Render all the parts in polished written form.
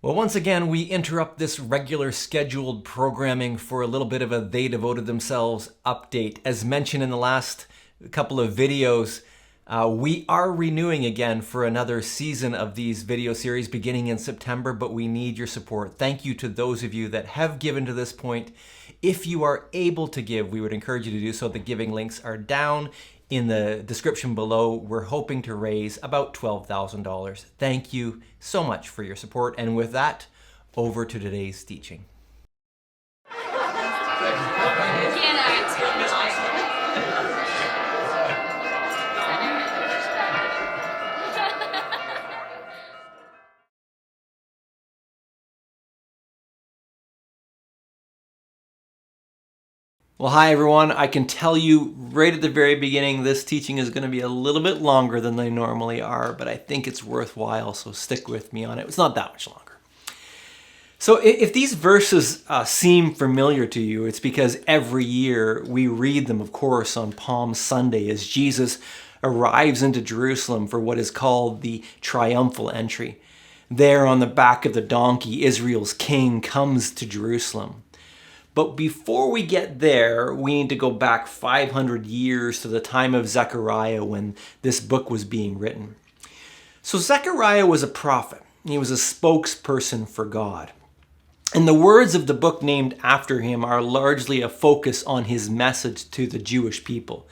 Well, once again, we interrupt this regular scheduled programming for a little bit of a They Devoted Themselves update. As mentioned in the last couple of videos, we are renewing again for another season of these video series beginning in September, but we need your support. Thank you to those of you that have given to this point. If you are able to give, we would encourage you to do so. The giving links are down in the description below. We're hoping to raise about $12,000. Thank you so much for your support. And with that, over to today's teaching. Well, hi everyone. I can tell you right at the very beginning, this teaching is going to be a little bit longer than they normally are, but I think it's worthwhile, so stick with me on it. It's not that much longer. So if these verses seem familiar to you, it's because every year we read them, of course, on Palm Sunday as Jesus arrives into Jerusalem for what is called the Triumphal entry. There on the back of the donkey, Israel's king comes to Jerusalem. But before we get there, we need to go back 500 years to the time of Zechariah when this book was being written. So Zechariah was a prophet. He was a spokesperson for God. And the words of the book named after him are largely a focus on his message to the Jewish people.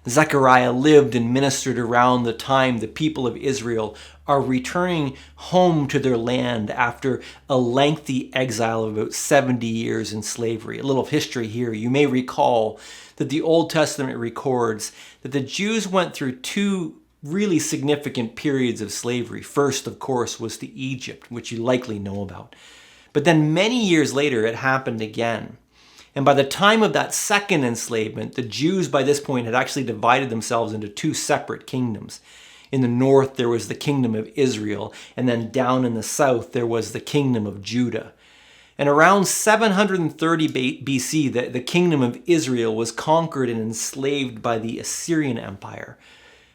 Zechariah lived and ministered around the time the people of Israel are returning home to their land after a lengthy exile of about 70 years in slavery. A little history here. You may recall that the Old Testament records that the Jews went through two really significant periods of slavery. First, of course, was to Egypt, which you likely know about. But then many years later, it happened again. And by the time of that second enslavement, the Jews by this point had actually divided themselves into two separate kingdoms. In the north, there was the kingdom of Israel, and then down in the south, there was the kingdom of Judah. And around 730 BC, the kingdom of Israel was conquered and enslaved by the Assyrian Empire.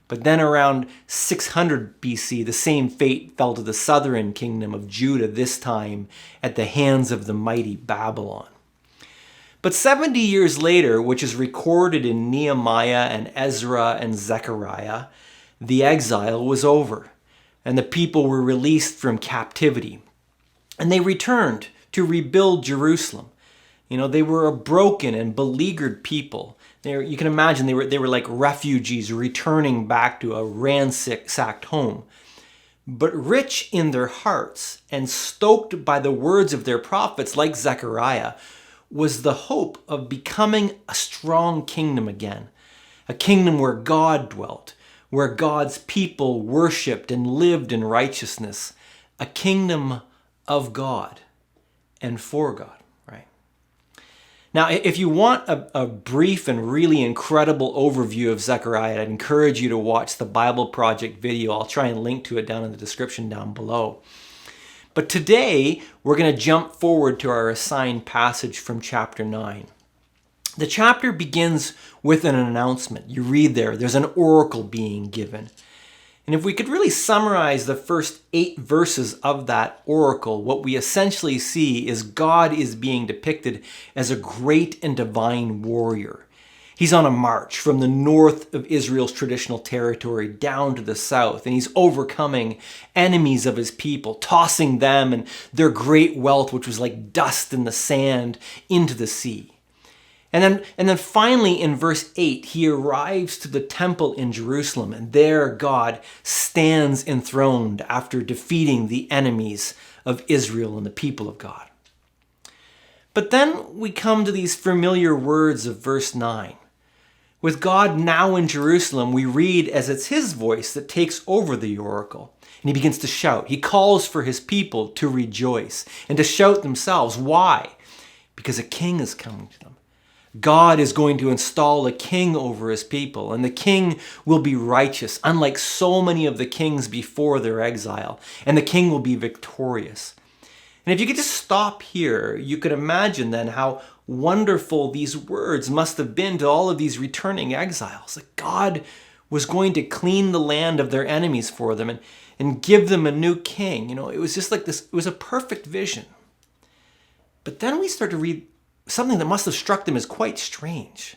But then around 600 BC, the same fate fell to the southern kingdom of Judah, this time at the hands of the mighty Babylon. But 70 years later, which is recorded in Nehemiah and Ezra and Zechariah, the exile was over, and the people were released from captivity. And they returned to rebuild Jerusalem. You know, they were a broken and beleaguered people. You can imagine they were like refugees returning back to a ransacked home. But rich in their hearts and stoked by the words of their prophets like Zechariah, was the hope of becoming a strong kingdom again. A kingdom where God dwelt, where God's people worshiped and lived in righteousness. A kingdom of God and for God, right? Now, if you want a brief and really incredible overview of Zechariah, I'd encourage you to watch the Bible Project video. I'll try and link to it down in the description down below. But today, we're going to jump forward to our assigned passage from chapter 9. The chapter begins with an announcement. You read there's an oracle being given. And if we could really summarize the first 8 verses of that oracle, what we essentially see is God is being depicted as a great and divine warrior. He's on a march from the north of Israel's traditional territory down to the south, and he's overcoming enemies of his people, tossing them and their great wealth, which was like dust in the sand, into the sea. And then finally in verse 8, he arrives to the temple in Jerusalem, and there God stands enthroned after defeating the enemies of Israel and the people of God. But then we come to these familiar words of verse 9. With God now in Jerusalem, we read as it's his voice that takes over the oracle. And he begins to shout. He calls for his people to rejoice and to shout themselves. Why? Because a king is coming to them. God is going to install a king over his people, and the king will be righteous, unlike so many of the kings before their exile, and the king will be victorious. And if you could just stop here, you could imagine then how wonderful these words must have been to all of these returning exiles. That God was going to clean the land of their enemies for them. and give them a new king. It was just like this. It was a perfect vision. But then we start to read something that must have struck them as quite strange.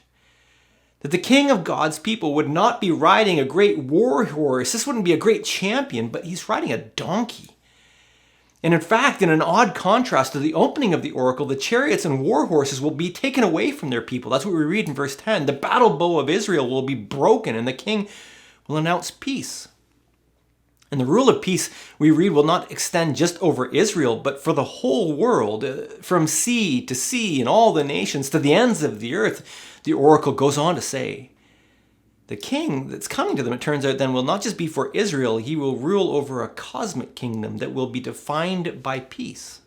That the king of God's people would not be riding a great war horse. This wouldn't be a great champion, but he's riding a donkey. And in fact, in an odd contrast to the opening of the oracle, the chariots and war horses will be taken away from their people. That's what we read in verse 10. The battle bow of Israel will be broken, and the king will announce peace. And the rule of peace, we read, will not extend just over Israel, but for the whole world, from sea to sea and all the nations to the ends of the earth. The oracle goes on to say, the king that's coming to them, it turns out, then will not just be for Israel. He will rule over a cosmic kingdom that will be defined by peace.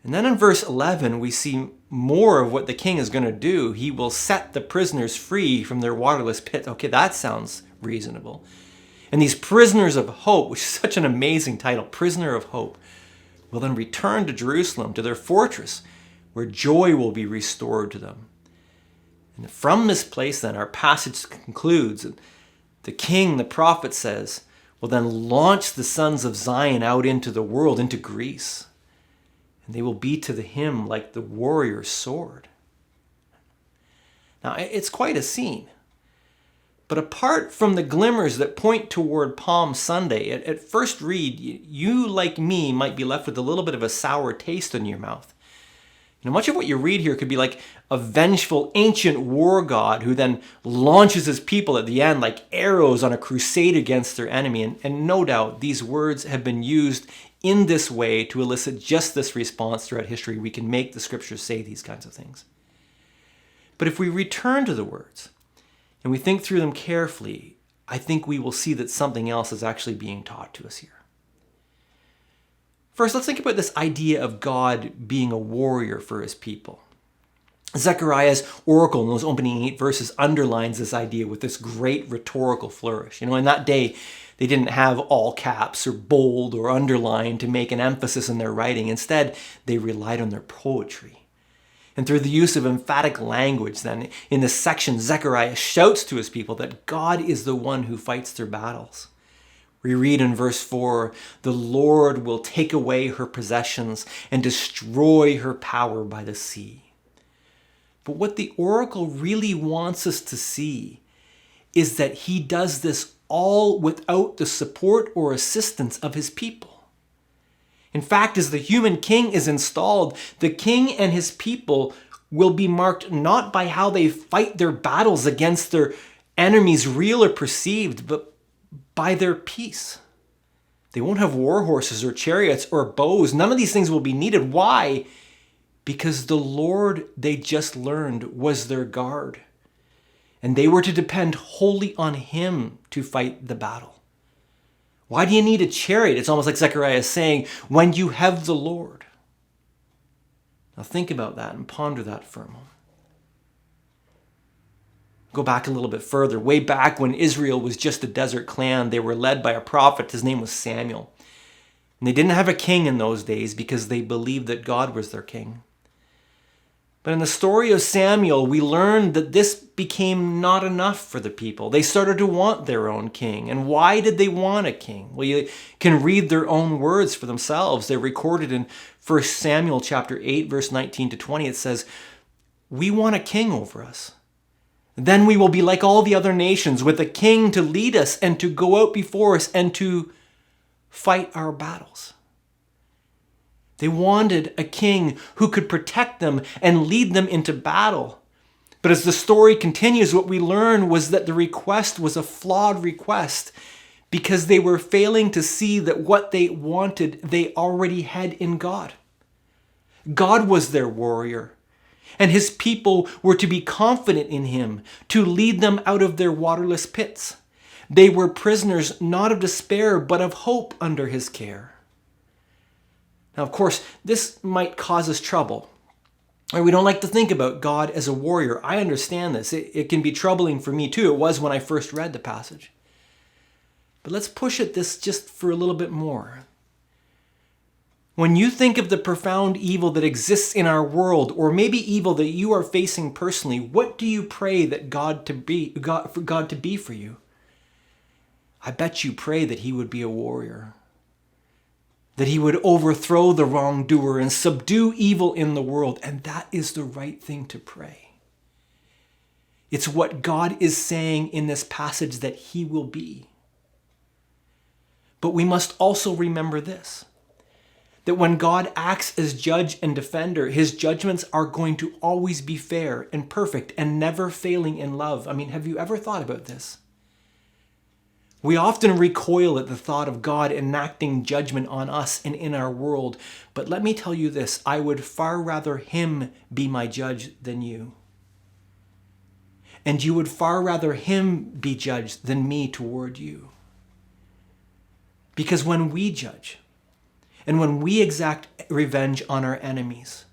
And then in verse 11, we see more of what the king is going to do. He will set the prisoners free from their waterless pit. Okay, that sounds reasonable. And these prisoners of hope, which is such an amazing title, prisoner of hope, will then return to Jerusalem, to their fortress, where joy will be restored to them. And from this place then, our passage concludes. The king, the prophet says, will then launch the sons of Zion out into the world, into Greece. And they will be to him like the warrior's sword. Now, it's quite a scene. But apart from the glimmers that point toward Palm Sunday, at first read, you, like me, might be left with a little bit of a sour taste in your mouth. Much of what you read here could be like a vengeful ancient war god who then launches his people at the end like arrows on a crusade against their enemy. And no doubt these words have been used in this way to elicit just this response throughout history. We can make the scriptures say these kinds of things. But if we return to the words and we think through them carefully, I think we will see that something else is actually being taught to us here. First, let's think about this idea of God being a warrior for his people. Zechariah's oracle in those opening 8 verses underlines this idea with this great rhetorical flourish. In that day, they didn't have all caps or bold or underlined to make an emphasis in their writing. Instead, they relied on their poetry. And through the use of emphatic language, then, in this section, Zechariah shouts to his people that God is the one who fights their battles. We read in verse 4, the Lord will take away her possessions and destroy her power by the sea. But what the oracle really wants us to see is that he does this all without the support or assistance of his people. In fact, as the human king is installed, the king and his people will be marked not by how they fight their battles against their enemies, real or perceived, but by their peace. They won't have war horses or chariots or bows. None of these things will be needed. Why? Because the Lord, they just learned, was their guard. And they were to depend wholly on him to fight the battle. Why do you need a chariot? It's almost like Zechariah is saying, when you have the Lord. Now think about that and ponder that for a moment. Go back a little bit further. Way back when Israel was just a desert clan, they were led by a prophet. His name was Samuel. And they didn't have a king in those days because they believed that God was their king. But in the story of Samuel, we learned that this became not enough for the people. They started to want their own king. And why did they want a king? Well, you can read their own words for themselves. They're recorded in 1 Samuel chapter 8, verse 19 to 20. It says, "We want a king over us. Then we will be like all the other nations, with a king to lead us and to go out before us and to fight our battles." They wanted a king who could protect them and lead them into battle. But as the story continues, what we learn was that the request was a flawed request because they were failing to see that what they wanted, they already had in God. God was their warrior. And his people were to be confident in him, to lead them out of their waterless pits. They were prisoners not of despair, but of hope under his care. Now, of course, this might cause us trouble. We don't like to think about God as a warrior. I understand this. It can be troubling for me too. It was when I first read the passage. But let's push at this just for a little bit more. When you think of the profound evil that exists in our world, or maybe evil that you are facing personally, what do you pray that for God to be for you? I bet you pray that he would be a warrior, that he would overthrow the wrongdoer and subdue evil in the world. And that is the right thing to pray. It's what God is saying in this passage that he will be. But we must also remember this, that when God acts as judge and defender, his judgments are going to always be fair and perfect and never failing in love. I mean, have you ever thought about this? We often recoil at the thought of God enacting judgment on us and in our world. But let me tell you this, I would far rather him be my judge than you. And you would far rather him be judged than me toward you. Because when we judge, and when we exact revenge on our enemies,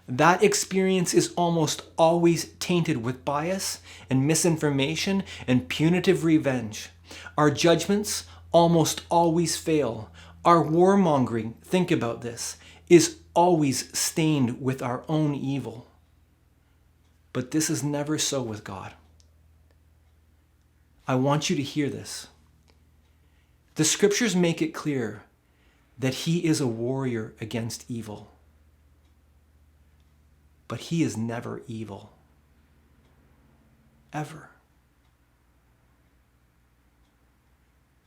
that experience is almost always tainted with bias and misinformation and punitive revenge. Our judgments almost always fail. Our warmongering, think about this, is always stained with our own evil. But this is never so with God. I want you to hear this. The scriptures make it clear that he is a warrior against evil. But he is never evil. Ever.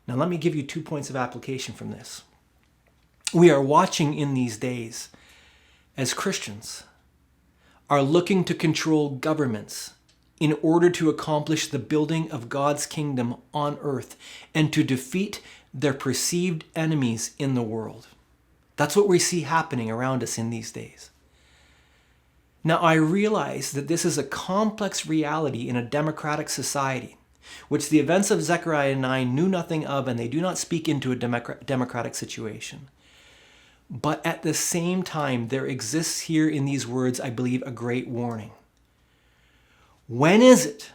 Now let me give you 2 points of application from this. We are watching in these days as Christians are looking to control governments in order to accomplish the building of God's kingdom on earth and to defeat their perceived enemies in the world. That's what we see happening around us in these days. Now, I realize that this is a complex reality in a democratic society, which the events of Zechariah 9 knew nothing of, and they do not speak into a democratic situation. But at the same time, there exists here in these words, I believe, a great warning. When is it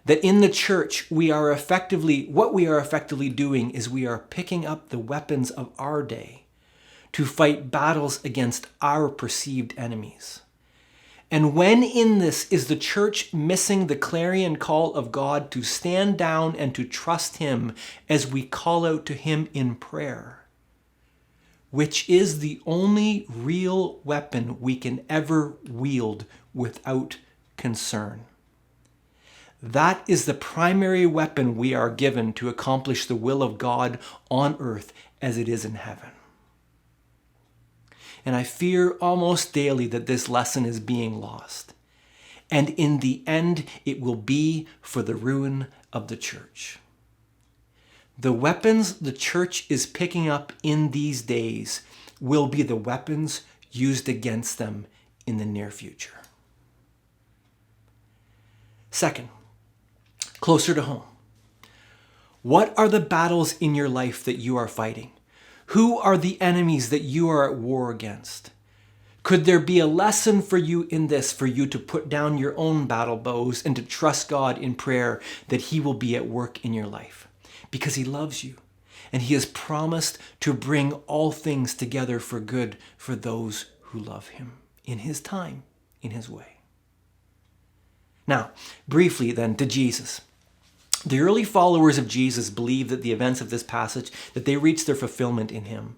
that in the church what we are effectively doing is we are picking up the weapons of our day to fight battles against our perceived enemies? And when in this is the church missing the clarion call of God to stand down and to trust him as we call out to him in prayer, which is the only real weapon we can ever wield without concern. That is the primary weapon we are given to accomplish the will of God on earth as it is in heaven. And I fear almost daily that this lesson is being lost. And in the end, it will be for the ruin of the church. The weapons the church is picking up in these days will be the weapons used against them in the near future. Second, closer to home. What are the battles in your life that you are fighting? Who are the enemies that you are at war against? Could there be a lesson for you in this, for you to put down your own battle bows and to trust God in prayer that he will be at work in your life? Because he loves you and he has promised to bring all things together for good for those who love him in his time, in his way. Now, briefly then to Jesus. The early followers of Jesus believed that the events of this passage, that they reached their fulfillment in him.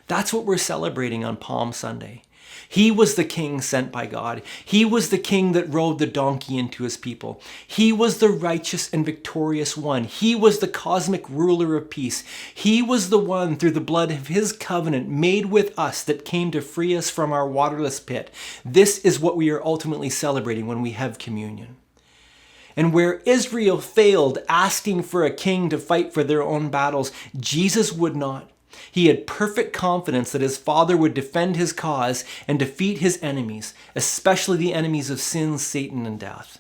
That's what we're celebrating on Palm Sunday. He was the king sent by God. He was the king that rode the donkey into his people. He was the righteous and victorious one. He was the cosmic ruler of peace. He was the one through the blood of his covenant made with us that came to free us from our waterless pit. This is what we are ultimately celebrating when we have communion. And where Israel failed asking for a king to fight for their own battles, Jesus would not. He had perfect confidence that his Father would defend his cause and defeat his enemies, especially the enemies of sin, Satan, and death,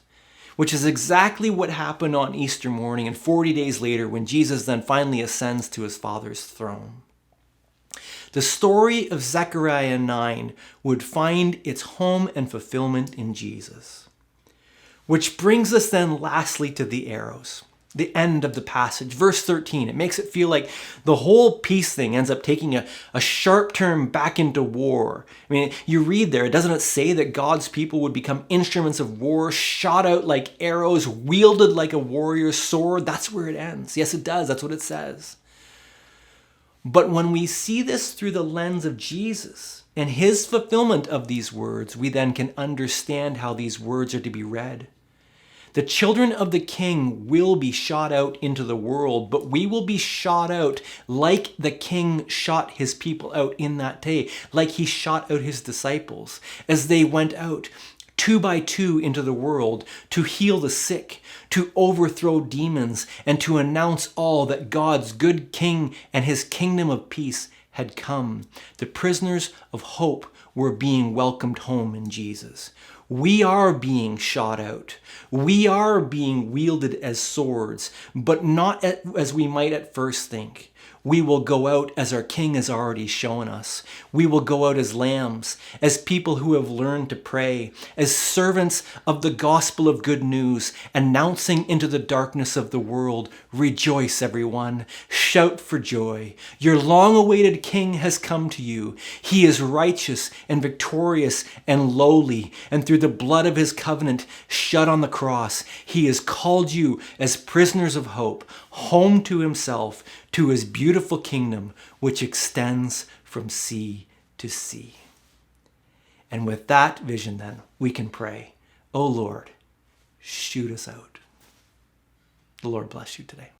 which is exactly what happened on Easter morning and 40 days later when Jesus then finally ascends to his Father's throne. The story of Zechariah 9 would find its home and fulfillment in Jesus. Which brings us then lastly to the arrows. the end of the passage. Verse 13, it makes it feel like the whole peace thing ends up taking a sharp turn back into war. I mean, you read there, doesn't it say that God's people would become instruments of war, shot out like arrows, wielded like a warrior's sword? That's where it ends. Yes, it does. That's what it says. But when we see this through the lens of Jesus and his fulfillment of these words, we then can understand how these words are to be read. The children of the King will be shot out into the world, but we will be shot out like the King shot his people out in that day, like he shot out his disciples as they went out 2 by 2 into the world to heal the sick, to overthrow demons, and to announce all that God's good King and his kingdom of peace had come. The prisoners of hope were being welcomed home in Jesus. We are being shot out. We are being wielded as swords, but not as we might at first think. We will go out as our King has already shown us. We will go out as lambs, as people who have learned to pray, as servants of the gospel of good news, announcing into the darkness of the world, rejoice everyone, shout for joy. Your long-awaited King has come to you. He is righteous and victorious and lowly, and through the blood of his covenant shed on the cross, he has called you as prisoners of hope, home to himself, to his beautiful kingdom, which extends from sea to sea. And with that vision, then, we can pray, "O Lord, shoot us out." The Lord bless you today.